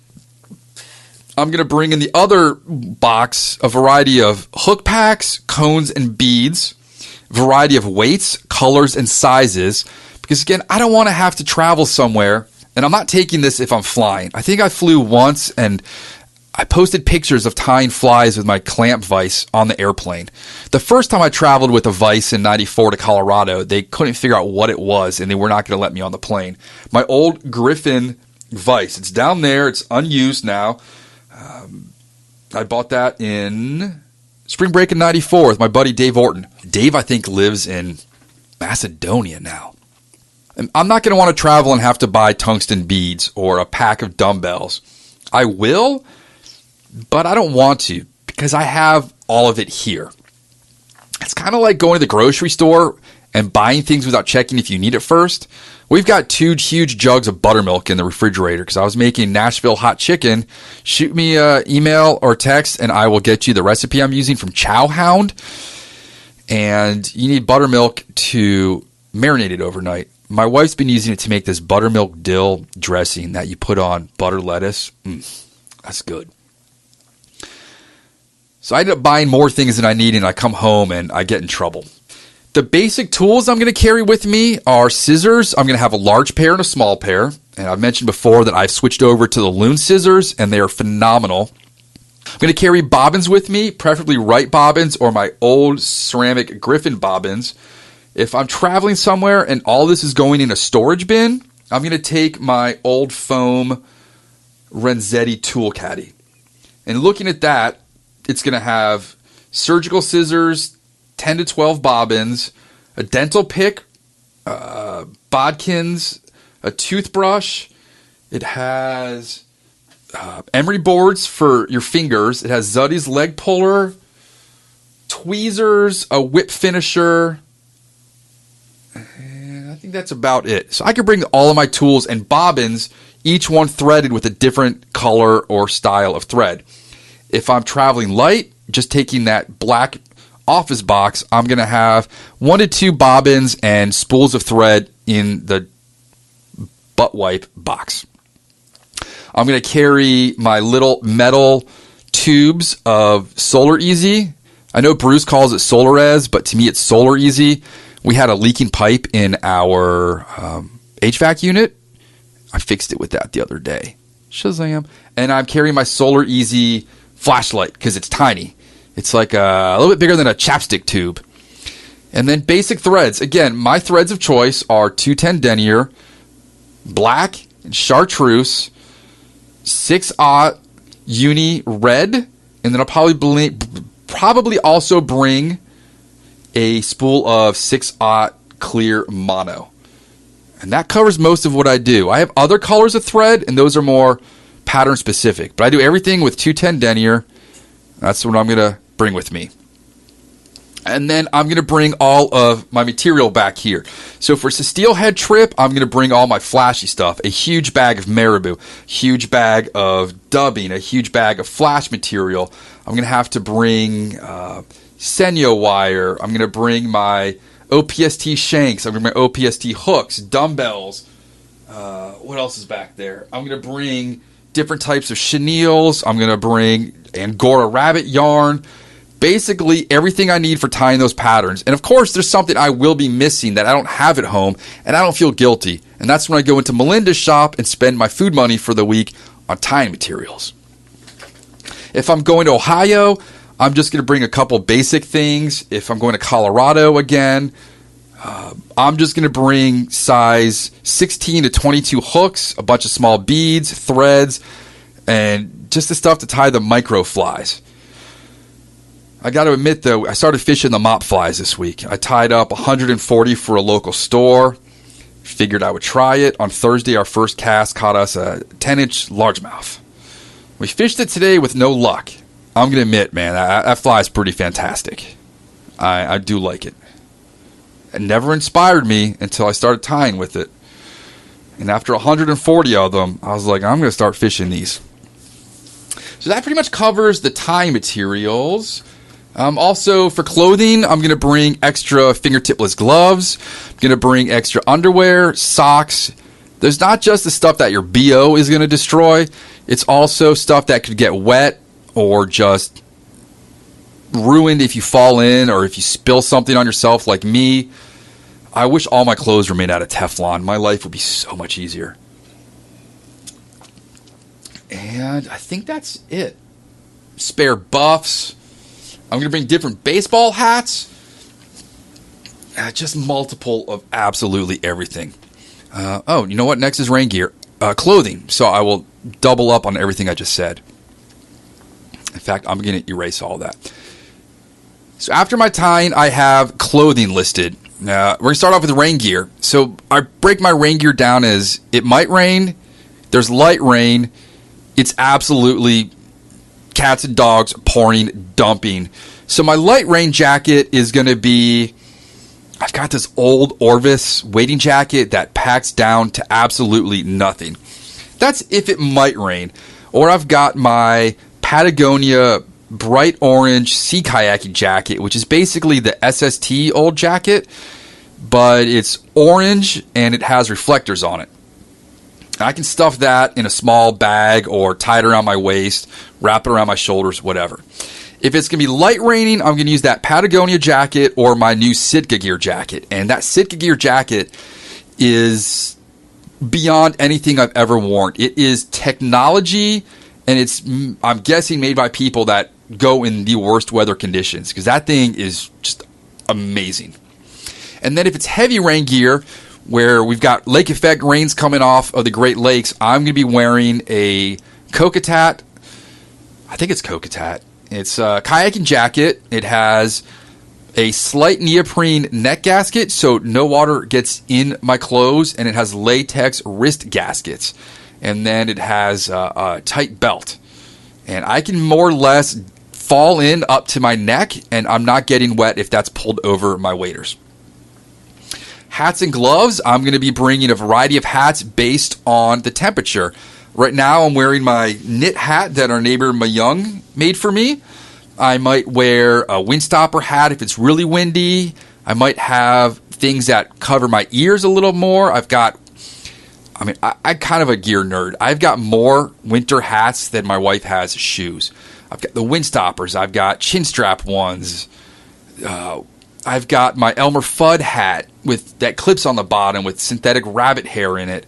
I'm going to bring in the other box a variety of hook packs, cones, and beads, variety of weights, colors, and sizes. Because again, I don't want to have to travel somewhere. And I'm not taking this if I'm flying. I think I flew once and I posted pictures of tying flies with my clamp vise on the airplane. The first time I traveled with a vise in 94 to Colorado, they couldn't figure out what it was and they were not going to let me on the plane. My old Griffin vise, it's down there. It's unused now. I bought that in spring break in 94 with my buddy Dave Orton. Dave, I think, lives in Macedonia now. I'm not going to want to travel and have to buy tungsten beads or a pack of dumbbells. I will, but I don't want to because I have all of it here. It's kind of like going to the grocery store and buying things without checking if you need it first. We've got 2 huge jugs of buttermilk in the refrigerator because I was making Nashville hot chicken. Shoot me an email or text and I will get you the recipe I'm using from Chow Hound. And you need buttermilk to marinate it overnight. My wife's been using it to make this buttermilk dill dressing that you put on butter lettuce. That's good. So I ended up buying more things than I need, and I come home and I get in trouble. The basic tools I'm going to carry with me are scissors. I'm going to have a large pair and a small pair. And I've mentioned before that I've switched over to the Loon scissors, and they are phenomenal. I'm going to carry bobbins with me, preferably right bobbins or my old ceramic Griffin bobbins. If I'm traveling somewhere and all this is going in a storage bin, I'm going to take my old foam Renzetti tool caddy. And looking at that, it's going to have surgical scissors, 10 to 12 bobbins, a dental pick, bodkins, a toothbrush. It has emery boards for your fingers. It has Zuddy's leg puller, tweezers, a whip finisher. And I think that's about it. So I could bring all of my tools and bobbins, each one threaded with a different color or style of thread. If I'm traveling light, just taking that black office box, I'm going to have 1 to 2 bobbins and spools of thread in the butt wipe box. I'm going to carry my little metal tubes of Solar Easy. I know Bruce calls it Solarez, but to me it's Solar Easy. We had a leaking pipe in our HVAC unit. I fixed it with that the other day. Shazam. And I'm carrying my Solar Easy flashlight because it's tiny. It's like a little bit bigger than a chapstick tube. And then basic threads. Again, my threads of choice are 210 denier, black, and chartreuse, 6/0 uni red, and then I'll probably also bring a spool of 6/0 clear mono. And that covers most of what I do. I have other colors of thread, and those are more pattern specific. But I do everything with 210 denier. That's what I'm going to bring with me. And then I'm going to bring all of my material back here. So for the steelhead trip, I'm going to bring all my flashy stuff. A huge bag of marabou, huge bag of dubbing, a huge bag of flash material. I'm going to have to bring Senyo wire. I'm going to bring my OPST shanks. I'm going to bring my OPST hooks, dumbbells. What else is back there? I'm going to bring different types of chenilles. I'm going to bring Angora rabbit yarn. Basically everything I need for tying those patterns. And of course, there's something I will be missing that I don't have at home, and I don't feel guilty. And that's when I go into Melinda's shop and spend my food money for the week on tying materials. If I'm going to Ohio, I'm just going to bring a couple basic things. If I'm going to Colorado again, I'm just going to bring size 16 to 22 hooks, a bunch of small beads, threads, and just the stuff to tie the micro flies. I got to admit, though, I started fishing the mop flies this week. I tied up 140 for a local store. Figured I would try it. On Thursday, our first cast caught us a 10-inch largemouth. We fished it today with no luck. I'm going to admit, man, that fly is pretty fantastic. I do like it. It never inspired me until I started tying with it. And after 140 of them, I was like, I'm going to start fishing these. So that pretty much covers the tying materials. Also, for clothing, I'm going to bring extra fingertipless gloves. I'm going to bring extra underwear, socks. There's not just the stuff that your BO is going to destroy. It's also stuff that could get wet or just ruined if you fall in or if you spill something on yourself like me. I wish all my clothes were made out of Teflon. My life would be so much easier. And I think that's it. Spare buffs. I'm going to bring different baseball hats. Just multiple of absolutely everything. You know what? Next is rain gear. Clothing. So I will double up on everything I just said. In fact, I'm going to erase all that. So after my tying, I have clothing listed. We're going to start off with rain gear. So I break my rain gear down as it might rain. There's light rain. It's absolutely cats and dogs pouring, dumping. So my light rain jacket is going to be, I've got this old Orvis wading jacket that packs down to absolutely nothing. That's if it might rain. Or I've got my Patagonia bright orange sea kayaking jacket, which is basically the SST old jacket, but it's orange and it has reflectors on it. I can stuff that in a small bag or tie it around my waist, wrap it around my shoulders, whatever. If it's going to be light raining, I'm going to use that Patagonia jacket or my new Sitka Gear jacket. And that Sitka Gear jacket is beyond anything I've ever worn. It is technology And it's, I'm guessing, made by people that go in the worst weather conditions, because that thing is just amazing. And then if it's heavy rain gear, where we've got lake effect rains coming off of the Great Lakes, I'm going to be wearing a Kokatat. I think it's Kokatat. It's a kayaking jacket. It has a slight neoprene neck gasket, so no water gets in my clothes, and it has latex wrist gaskets. And then it has a tight belt. And I can more or less fall in up to my neck, and I'm not getting wet if that's pulled over my waders. Hats and gloves, I'm going to be bringing a variety of hats based on the temperature. Right now, I'm wearing my knit hat that our neighbor Mayung made for me. I might wear a windstopper hat if it's really windy. I might have things that cover my ears a little more. I'm kind of a gear nerd. I've got more winter hats than my wife has shoes. I've got the windstoppers. I've got chin strap ones. I've got my Elmer Fudd hat with that clips on the bottom with synthetic rabbit hair in it.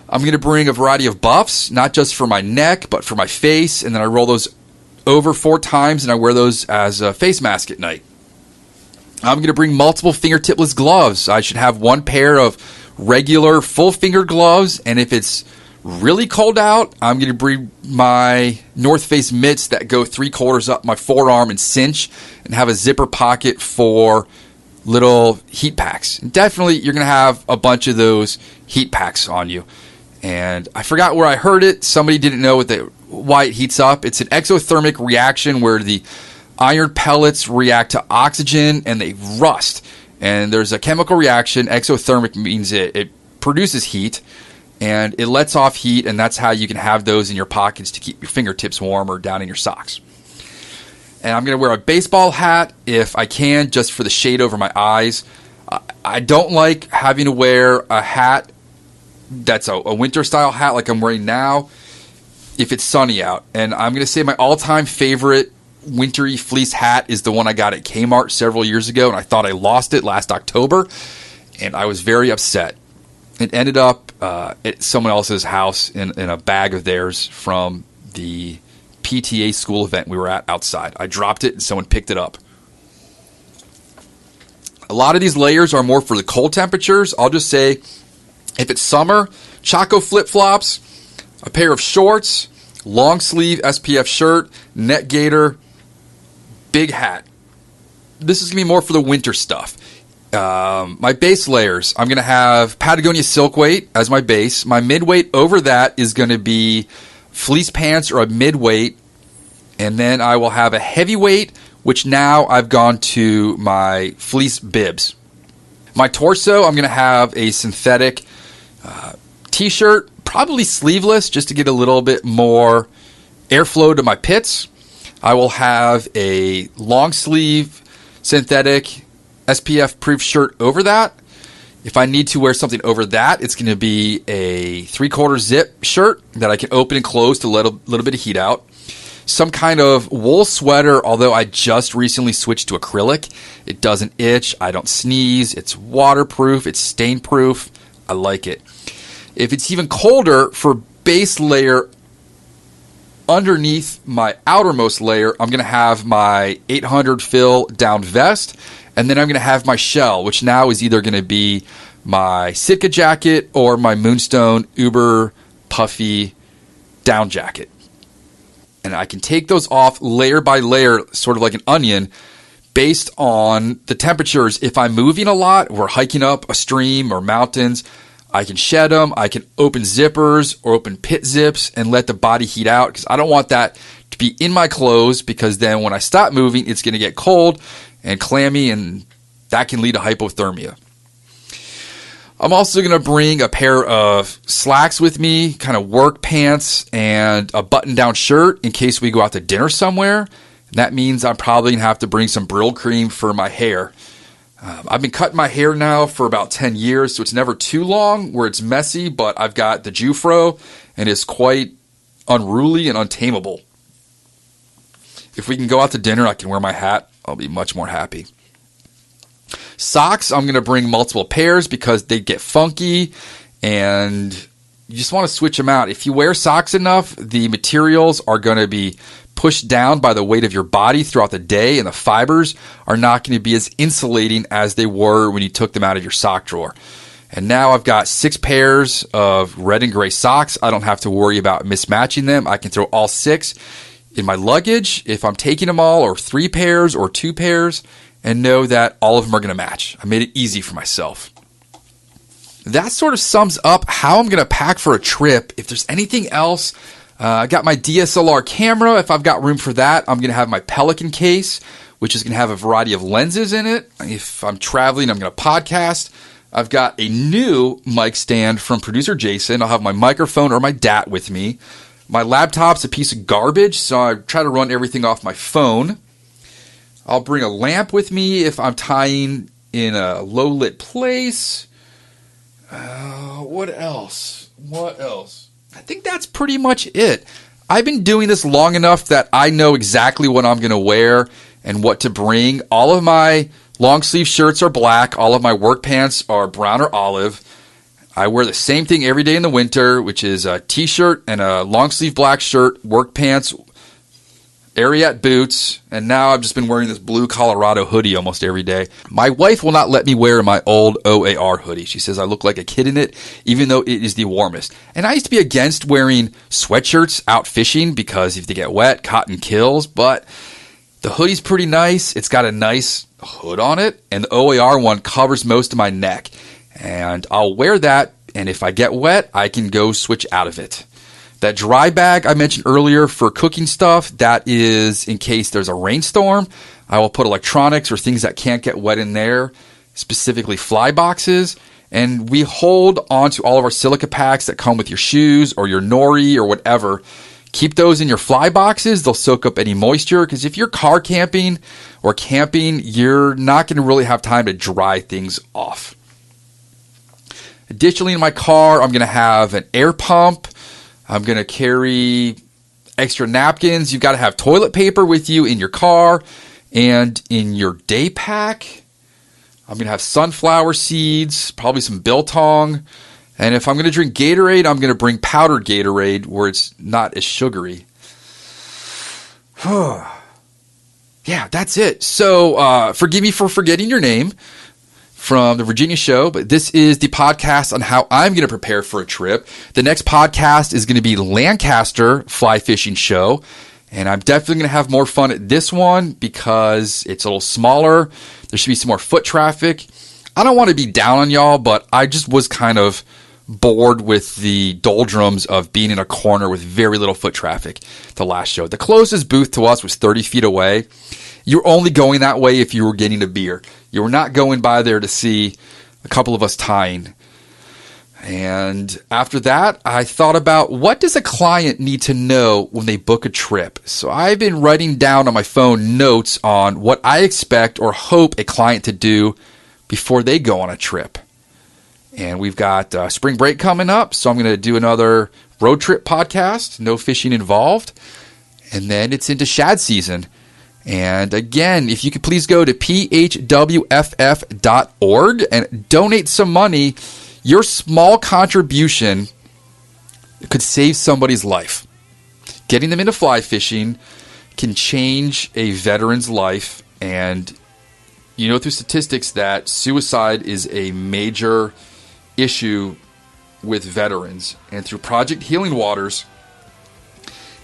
I'm going to bring a variety of buffs, not just for my neck, but for my face. And then I roll those over 4 times, and I wear those as a face mask at night. I'm going to bring multiple fingertipless gloves. I should have one pair of regular full finger gloves, and if it's really cold out, I'm going to bring my North Face mitts that go 3/4 up my forearm and cinch, and have a zipper pocket for little heat packs. And definitely, you're going to have a bunch of those heat packs on you. And I forgot where I heard it. Somebody didn't know why it heats up. It's an exothermic reaction where the iron pellets react to oxygen and they rust. And there's a chemical reaction. Exothermic means it produces heat, and it lets off heat, and that's how you can have those in your pockets to keep your fingertips warm or down in your socks. And I'm going to wear a baseball hat if I can, just for the shade over my eyes. I don't like having to wear a hat that's a winter-style hat like I'm wearing now if it's sunny out. And I'm going to say my all-time favorite wintry fleece hat is the one I got at Kmart several years ago, and I thought I lost it last October, and I was very upset. It ended up at someone else's house in a bag of theirs from the PTA school event we were at outside. I dropped it, and someone picked it up. A lot of these layers are more for the cold temperatures. I'll just say, if it's summer, Chaco flip-flops, a pair of shorts, long sleeve SPF shirt, net gaiter, big hat. This is going to be more for the winter stuff. My base layers, I'm going to have Patagonia silk weight as my base. My midweight over that is going to be fleece pants or a midweight. And then I will have a heavyweight, which now I've gone to my fleece bibs. My torso, I'm going to have a synthetic t-shirt, probably sleeveless, just to get a little bit more airflow to my pits. I will have a long sleeve synthetic SPF proof shirt over that. If I need to wear something over that, it's going to be a 3/4 zip shirt that I can open and close to let a little bit of heat out. Some kind of wool sweater, although I just recently switched to acrylic. It doesn't itch. I don't sneeze. It's waterproof. It's stain proof. I like it. If it's even colder, for base layer underneath my outermost layer, I'm going to have my 800 fill down vest, and then I'm going to have my shell, which now is either going to be my Sitka jacket or my Moonstone Uber puffy down jacket. And I can take those off layer by layer, sort of like an onion, based on the temperatures. If I'm moving a lot, we're hiking up a stream or mountains, I can shed them. I can open zippers or open pit zips and let the body heat out, because I don't want that to be in my clothes, because then when I stop moving, it's going to get cold and clammy, and that can lead to hypothermia. I'm also going to bring a pair of slacks with me, kind of work pants, and a button-down shirt in case we go out to dinner somewhere. And that means I'm probably going to have to bring some Brill cream for my hair. I've been cutting my hair now for about 10 years, so it's never too long where it's messy, but I've got the Jufro, and it's quite unruly and untamable. If we can go out to dinner, I can wear my hat. I'll be much more happy. Socks, I'm going to bring multiple pairs because they get funky, and you just want to switch them out. If you wear socks enough, the materials are going to be pushed down by the weight of your body throughout the day, and the fibers are not going to be as insulating as they were when you took them out of your sock drawer. And now I've got 6 pairs of red and gray socks. I don't have to worry about mismatching them. I can throw all 6 in my luggage if I'm taking them all, or 3 pairs or 2 pairs, and know that all of them are going to match. I made it easy for myself. That sort of sums up how I'm going to pack for a trip. If there's anything else, I got my DSLR camera. If I've got room for that, I'm going to have my Pelican case, which is going to have a variety of lenses in it. If I'm traveling, I'm going to podcast. I've got a new mic stand from producer Jason. I'll have my microphone or my DAT with me. My laptop's a piece of garbage, so I try to run everything off my phone. I'll bring a lamp with me if I'm tying in a low-lit place. What else? I think that's pretty much it. I've been doing this long enough that I know exactly what I'm going to wear and what to bring. All of my long sleeve shirts are black. All of my work pants are brown or olive. I wear the same thing every day in the winter, which is a t-shirt and a long sleeve black shirt, work pants, Ariat boots, and now I've just been wearing this blue Colorado hoodie almost every day. My wife will not let me wear my old OAR hoodie. She says I look like a kid in it, even though it is the warmest. And I used to be against wearing sweatshirts out fishing because if they get wet, cotton kills, but the hoodie's pretty nice. It's got a nice hood on it, and the OAR one covers most of my neck. And I'll wear that, and if I get wet, I can go switch out of it. That dry bag I mentioned earlier for cooking stuff, that is in case there's a rainstorm. I will put electronics or things that can't get wet in there, specifically fly boxes. And we hold onto all of our silica packs that come with your shoes or your nori or whatever. Keep those in your fly boxes. They'll soak up any moisture, because if you're car camping or camping, you're not going to really have time to dry things off. Additionally, in my car, I'm going to have an air pump. I'm going to carry extra napkins. You've got to have toilet paper with you in your car and in your day pack. I'm going to have sunflower seeds, probably some biltong. And if I'm going to drink Gatorade, I'm going to bring powdered Gatorade where it's not as sugary. Yeah, that's it. So forgive me for forgetting your name from the Virginia show, but this is the podcast on how I'm going to prepare for a trip. The next podcast is going to be Lancaster Fly Fishing Show, and I'm definitely going to have more fun at this one because it's a little smaller. There should be some more foot traffic. I don't want to be down on y'all, but I just was kind of bored with the doldrums of being in a corner with very little foot traffic the last show. The closest booth to us was 30 feet away. You're only going that way if you were getting a beer. You were not going by there to see a couple of us tying. And after that, I thought about, what does a client need to know when they book a trip? So I've been writing down on my phone notes on what I expect or hope a client to do before they go on a trip. And we've got spring break coming up, so I'm going to do another road trip podcast, no fishing involved. And then it's into shad season. And again, if you could please go to phwff.org and donate some money, your small contribution could save somebody's life. Getting them into fly fishing can change a veteran's life. And you know through statistics that suicide is a major issue with veterans. And through Project Healing Waters,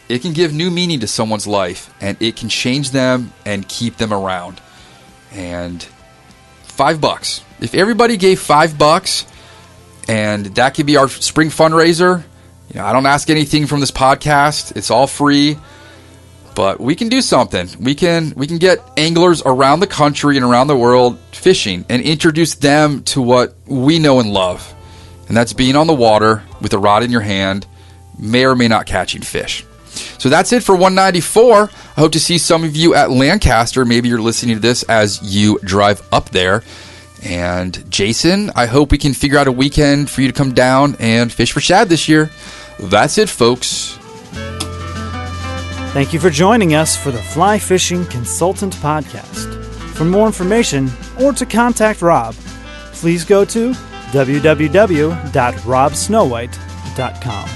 it can give new meaning to someone's life, and it can change them and keep them around. And $5. If everybody gave $5, and that could be our spring fundraiser, you know, I don't ask anything from this podcast. It's all free, but we can do something. We can get anglers around the country and around the world fishing and introduce them to what we know and love, and that's being on the water with a rod in your hand, may or may not catching fish. So that's it for 194. I hope to see some of you at Lancaster. Maybe you're listening to this as you drive up there. And Jason, I hope we can figure out a weekend for you to come down and fish for shad this year. That's it, folks. Thank you for joining us for the Fly Fishing Consultant Podcast. For more information or to contact Rob, please go to www.robsnowhite.com. freestone.com.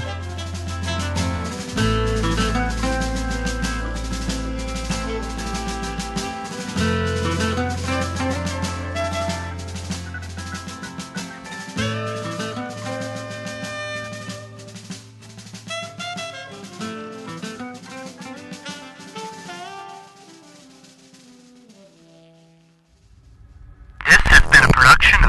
This has been a production